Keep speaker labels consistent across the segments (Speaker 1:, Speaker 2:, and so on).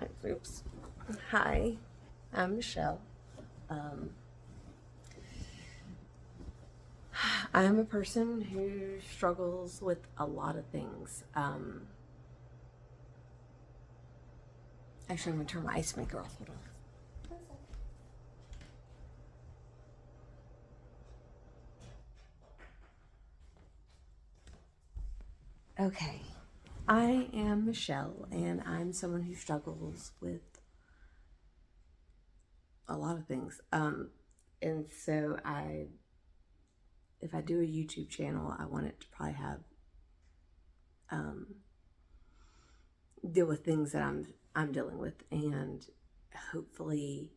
Speaker 1: Oops. Hi, I'm Michelle. Um, I am a person who struggles with a lot of things. Actually, I'm going to turn my ice maker off. Hold on. Okay. I am Michelle, and I'm someone who struggles with a lot of things. And so if I do a YouTube channel, I want it to probably have um, deal with things that I'm dealing with, and hopefully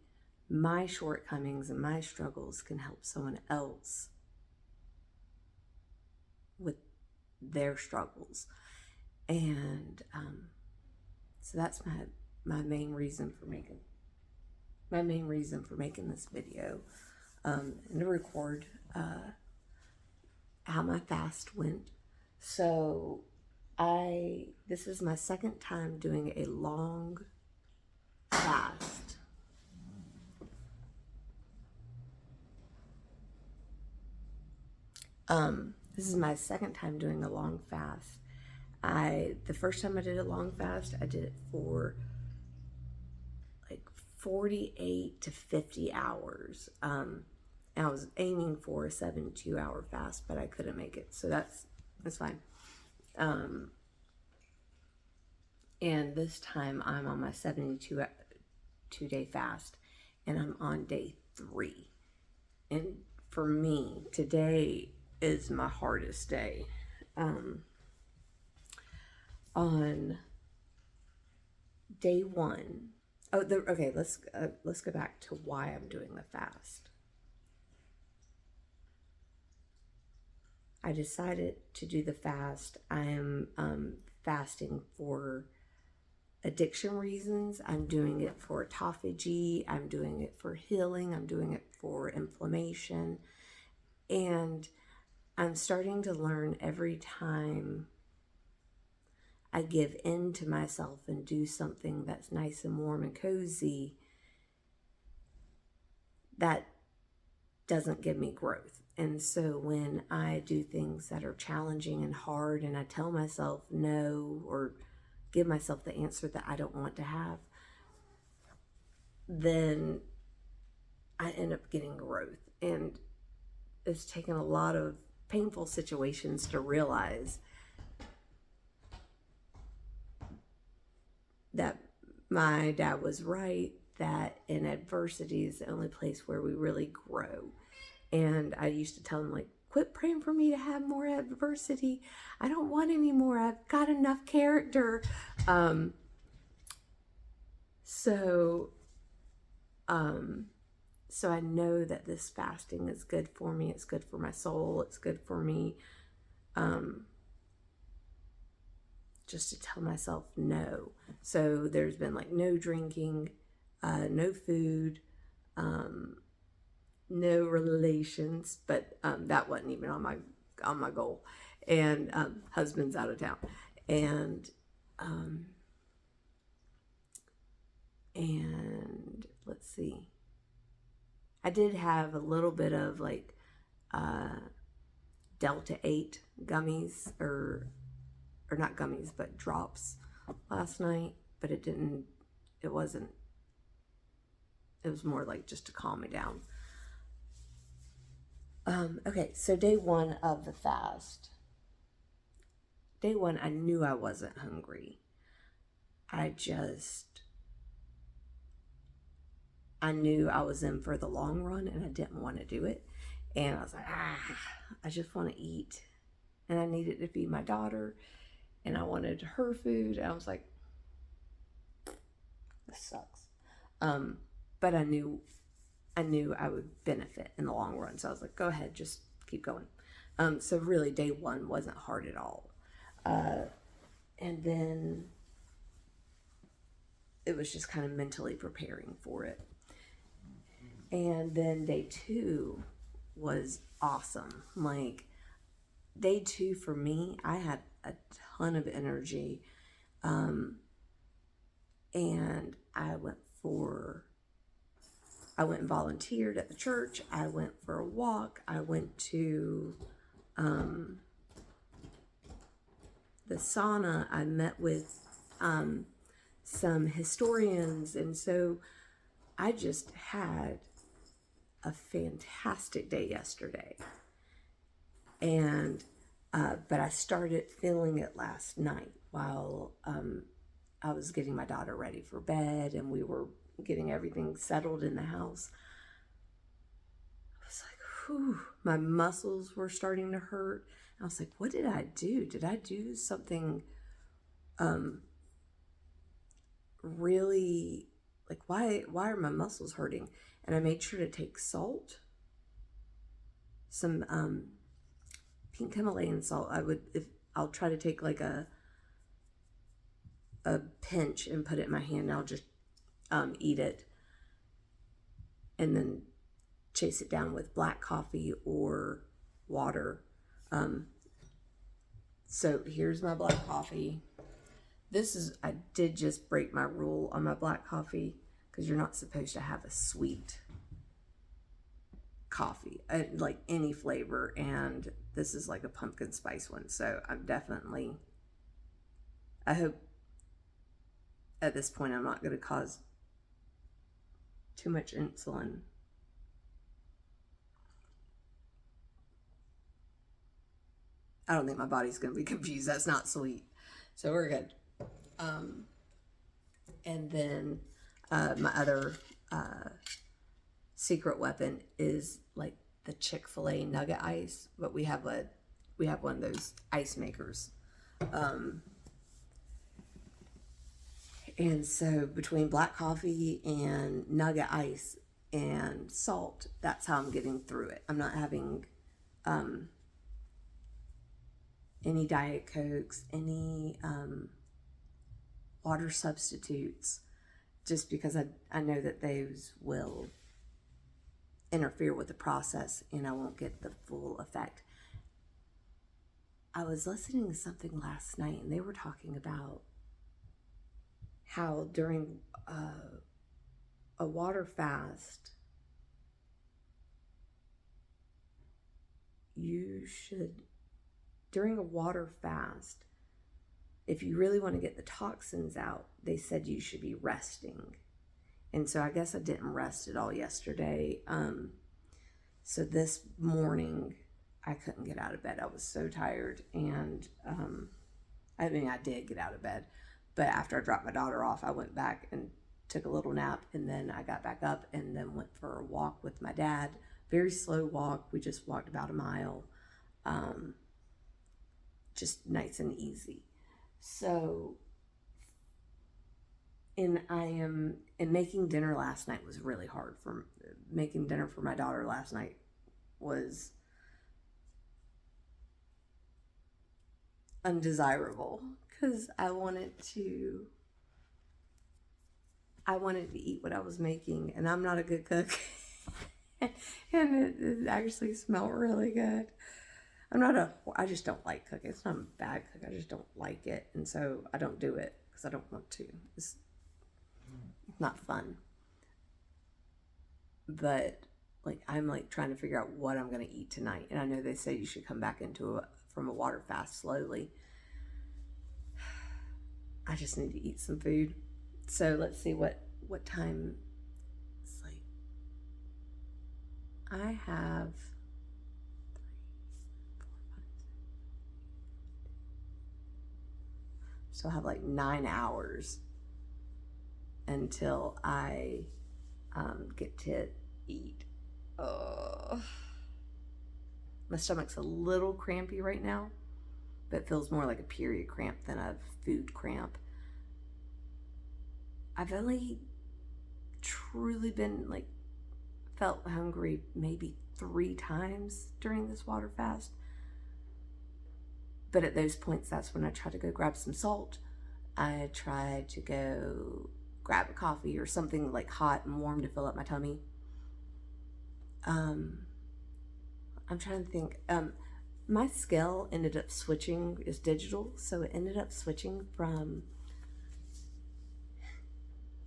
Speaker 1: my shortcomings and my struggles can help someone else with their struggles. And so that's my main reason for making this video, and to record how my fast went. So this is my second time doing a long fast. This is my second time doing a long fast. The first time I did a long fast, I did it for like 48 to 50 hours. And I was aiming for a 72-hour fast, but I couldn't make it, so that's fine. And this time I'm on my 72-day fast, and I'm on day 3. And for me, today is my hardest day. On day 1, okay, let's go back to why I'm doing the fast. I decided to do the fast. I am fasting for addiction reasons. I'm doing it for autophagy. I'm doing it for healing. I'm doing it for inflammation. And I'm starting to learn every time I give in to myself and do something that's nice and warm and cozy, that doesn't give me growth. And so when I do things that are challenging and hard, and I tell myself no, or give myself the answer that I don't want to have, then I end up getting growth. And it's taken a lot of painful situations to realize that my dad was right, that in adversity is the only place where we really grow. And I used to tell him, like, quit praying for me to have more adversity. I don't want any more. I've got enough character. So I know that this fasting is good for me. It's good for my soul. It's good for me just to tell myself no. So there's been like no drinking, no food, no relations, but that wasn't even on my goal. And husband's out of town, and let's see. I did have a little bit of like Delta 8 gummies, or not gummies, but drops last night, but it was more like just to calm me down. Okay, so day 1 of the fast. Day 1, I knew I wasn't hungry. I knew I was in for the long run, and I didn't want to do it. And I was like, I just want to eat. And I needed to feed my daughter, and I wanted her food. And I was like, this sucks. But I knew I would benefit in the long run. So I was like, go ahead, just keep going. So really day 1 wasn't hard at all. And then it was just kind of mentally preparing for it. And then day 2 was awesome. Like, day 2 for me, I had a ton of energy. And I went and volunteered at the church. I went for a walk. I went to the sauna. I met with some historians. And so I just had a fantastic day yesterday. And but I started feeling it last night while I was getting my daughter ready for bed and we were getting everything settled in the house. I was like, whew, my muscles were starting to hurt. I was like, what did I do? Did I do something really, like, why are my muscles hurting? And I made sure to take salt, some pink Himalayan salt. I'll try to take like a pinch and put it in my hand, and I'll just eat it and then chase it down with black coffee or water. So here's my black coffee. I did just break my rule on my black coffee because you're not supposed to have a sweet coffee, like any flavor, and this is like a pumpkin spice one. So I hope at this point I'm not going to cause too much insulin. I don't think my body's going to be confused. That's not sweet. So we're good. And then my other secret weapon is like the Chick-fil-A nugget ice, but we have one of those ice makers. And so between black coffee and nugget ice and salt, that's how I'm getting through it. I'm not having any Diet Cokes, any water substitutes, just because I know that those will interfere with the process and I won't get the full effect. I was listening to something last night and they were talking about how during a water fast, during a water fast, if you really want to get the toxins out, they said you should be resting. And so I guess I didn't rest at all yesterday. So this morning I couldn't get out of bed. I was so tired. And I did get out of bed. But after I dropped my daughter off, I went back and took a little nap. And then I got back up and then went for a walk with my dad. Very slow walk. We just walked about a mile. Just nice and easy. So, and making dinner last night was really hard. Making dinner for my daughter last night was undesirable because I wanted to eat what I was making, and I'm not a good cook. And it actually smelled really good. I just don't like cooking. It's not a bad cook. I just don't like it. And so I don't do it because I don't want to. It's not fun. But like, I'm like trying to figure out what I'm going to eat tonight. And I know they say you should come back from a water fast slowly. I just need to eat some food. So let's see what time it's like. I have So I have like 9 hours until I get to eat. My stomach's a little crampy right now, but it feels more like a period cramp than a food cramp. I've only truly been felt hungry maybe 3 times during this water fast. But at those points, that's when I try to go grab some salt. I try to go grab a coffee or something like hot and warm to fill up my tummy. I'm trying to think. My scale ended up switching, is digital, so it ended up switching from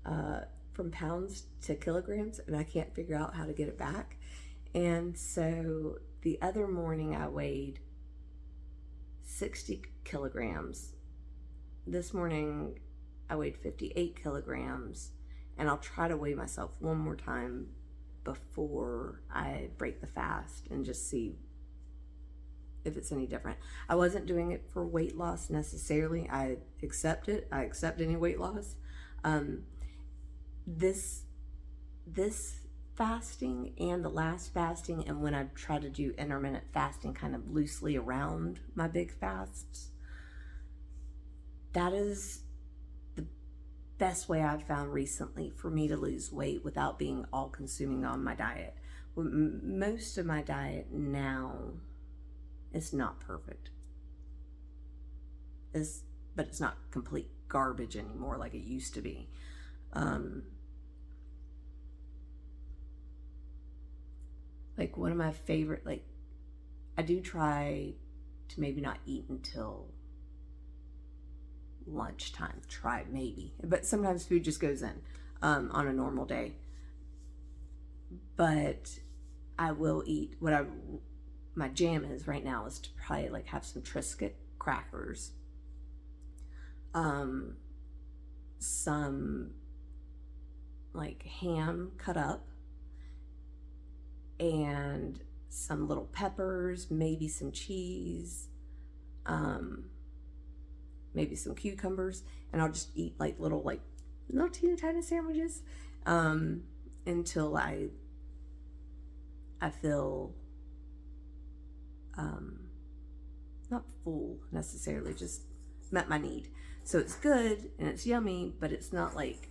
Speaker 1: from pounds to kilograms, and I can't figure out how to get it back. And so the other morning I weighed 60 kilograms. This morning I weighed 58 kilograms, and I'll try to weigh myself one more time before I break the fast and just see if it's any different. I wasn't doing it for weight loss necessarily. I accept it. I accept any weight loss. This fasting and the last fasting, and when I try to do intermittent fasting kind of loosely around my big fasts, that is the best way I've found recently for me to lose weight without being all consuming on my diet. Most of my diet now is not perfect. But it's not complete garbage anymore like it used to be. Like one of my favorite, like I do try to maybe not eat until lunchtime. Try maybe, but sometimes food just goes in on a normal day. But I will eat my jam is right now is to probably like have some Triscuit crackers, some like ham cut up, and some little peppers, maybe some cheese, maybe some cucumbers, and I'll just eat like little teeny tiny sandwiches until I feel not full necessarily, just met my need. So it's good and it's yummy, but it's not like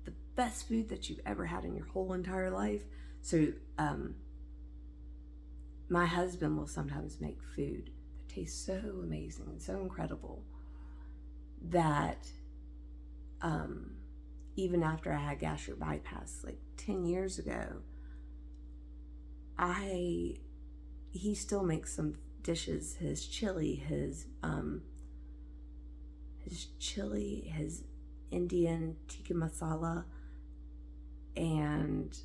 Speaker 1: the best food that you've ever had in your whole entire life. So my husband will sometimes make food that tastes so amazing and so incredible that even after I had gastric bypass like 10 years ago, he still makes some dishes, his chili, his Indian tikka masala, and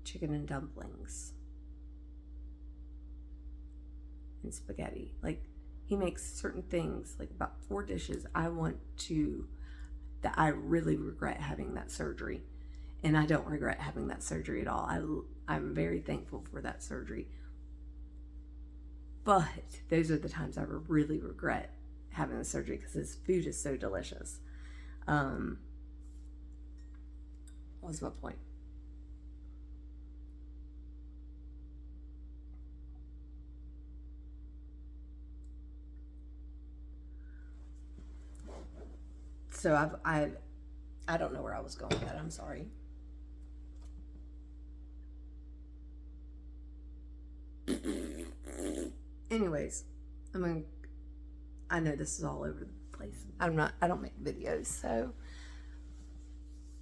Speaker 1: chicken and dumplings and spaghetti. Like he makes certain things, like about 4 dishes that I really regret having that surgery. And I don't regret having that surgery at all. I'm very thankful for that surgery. But those are the times I really regret having the surgery because his food is so delicious. What was my point? So I don't know where I was going with that. I'm sorry. Anyways, I know this is all over the place. I don't make videos, so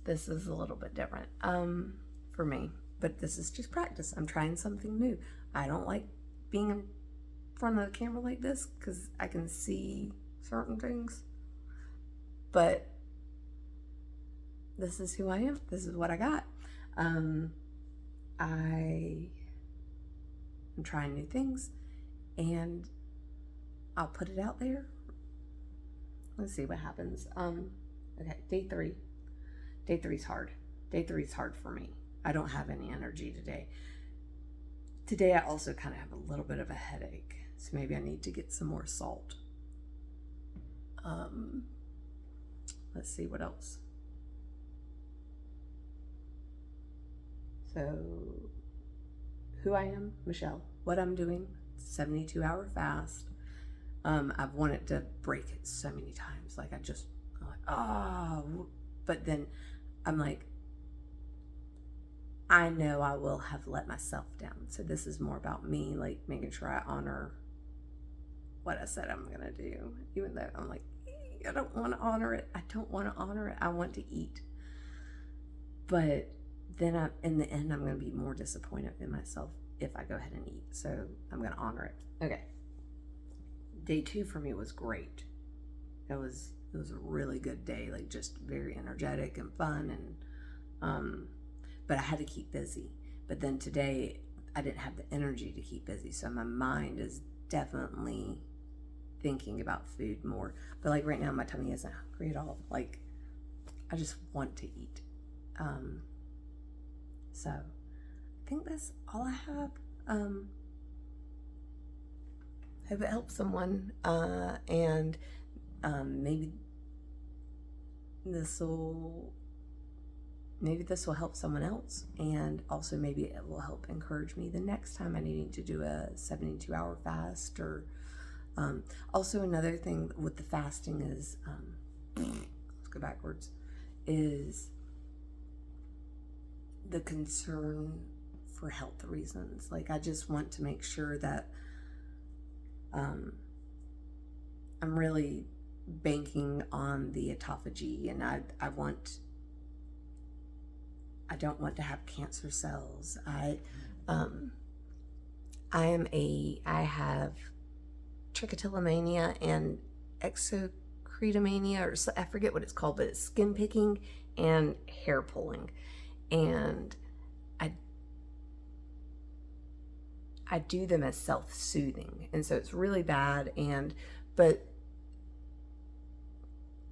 Speaker 1: this is a little bit different for me. But this is just practice. I'm trying something new. I don't like being in front of the camera like this because I can see certain things. But this is who I am. This is what I got. I'm trying new things, and I'll put it out there. Let's see what happens. Okay, day 3. Day 3 is hard. Day 3 is hard for me. I don't have any energy today. Today I also kind of have a little bit of a headache, so maybe I need to get some more salt. Let's see what else. So, who I am, Michelle. What I'm doing, 72-hour fast. I've wanted to break it so many times. Like but then I'm like, I know I will have let myself down. So this is more about me, like making sure I honor what I said I'm gonna do. Even though I'm like, I don't want to honor it. I don't want to honor it. I want to eat. But then in the end, I'm going to be more disappointed in myself if I go ahead and eat. So I'm going to honor it. Okay. Day 2 for me was great. It was a really good day, like just very energetic and fun, and but I had to keep busy. But then today I didn't have the energy to keep busy, so my mind is definitely thinking about food more. But like right now my tummy isn't hungry at all. Like I just want to eat. So I think that's all I have. Hope it helps someone, and maybe this will help someone else, and also maybe it will help encourage me the next time I need to do a 72-hour fast. Or also another thing with the fasting is let's go backwards, is the concern for health reasons. Like I just want to make sure that I'm really banking on the autophagy, and I don't want to have cancer cells. I have trichotillomania and exocritomania, or I forget what it's called, but it's skin picking and hair pulling, and I do them as self-soothing, and so it's really bad, but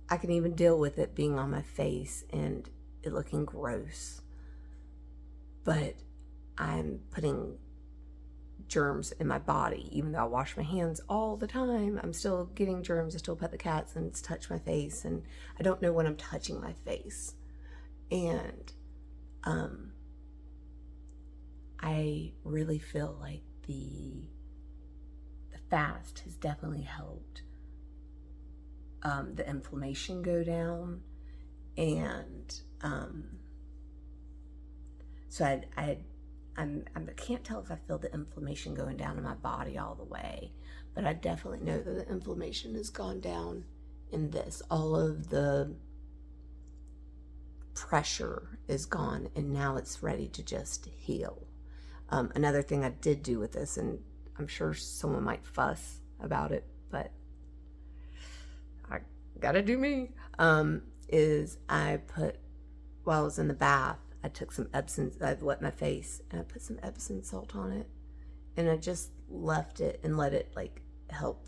Speaker 1: I can even deal with it being on my face and it looking gross. But I'm putting germs in my body. Even though I wash my hands all the time, I'm still getting germs. I still pet the cats and touch my face, and I don't know when I'm touching my face. And I really feel like the fast has definitely helped the inflammation go down, and so I can't tell if I feel the inflammation going down in my body all the way, but I definitely know that the inflammation has gone down in this. All of the pressure is gone, and now it's ready to just heal. Another thing I did do with this, and I'm sure someone might fuss about it, but I gotta do me, is I put, while I was in the bath, I took some Epsom, I wet my face, and I put some Epsom salt on it, and I just left it and let it like help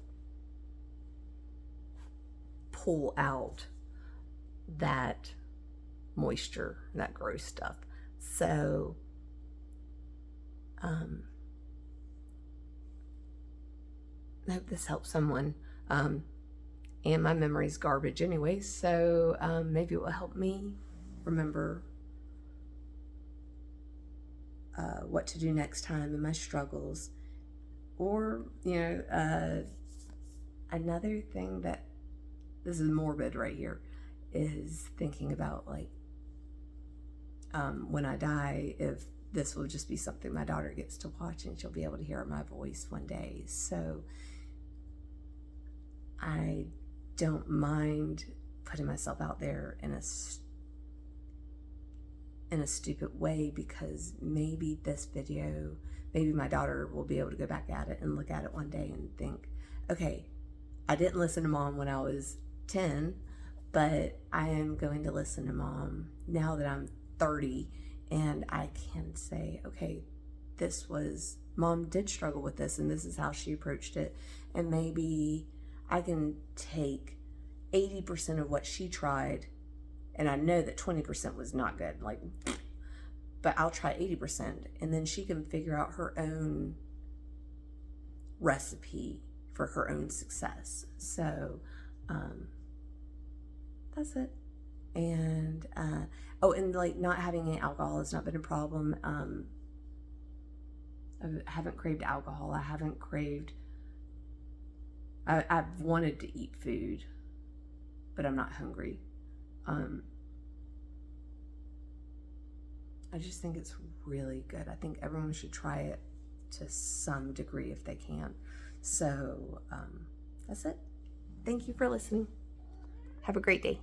Speaker 1: pull out that moisture, that gross stuff. So I hope this helps someone. And my memory's garbage anyway, so maybe it will help me remember what to do next time in my struggles. Or, another thing that, this is morbid right here, is thinking about like when I die, if this will just be something my daughter gets to watch and she'll be able to hear my voice one day. So I don't mind putting myself out there in a stupid way, because maybe this video, maybe my daughter will be able to go back at it and look at it one day and think, okay, I didn't listen to mom when I was 10, but I am going to listen to mom now that I'm 30, and I can say, okay, mom did struggle with this, and this is how she approached it, and maybe I can take 80% of what she tried, and I know that 20% was not good, but I'll try 80%, and then she can figure out her own recipe for her own success. So that's it. And and like not having any alcohol has not been a problem. I haven't craved alcohol. I've wanted to eat food, but I'm not hungry. I just think it's really good. I think everyone should try it to some degree if they can. So that's it. Thank you for listening. Have a great day.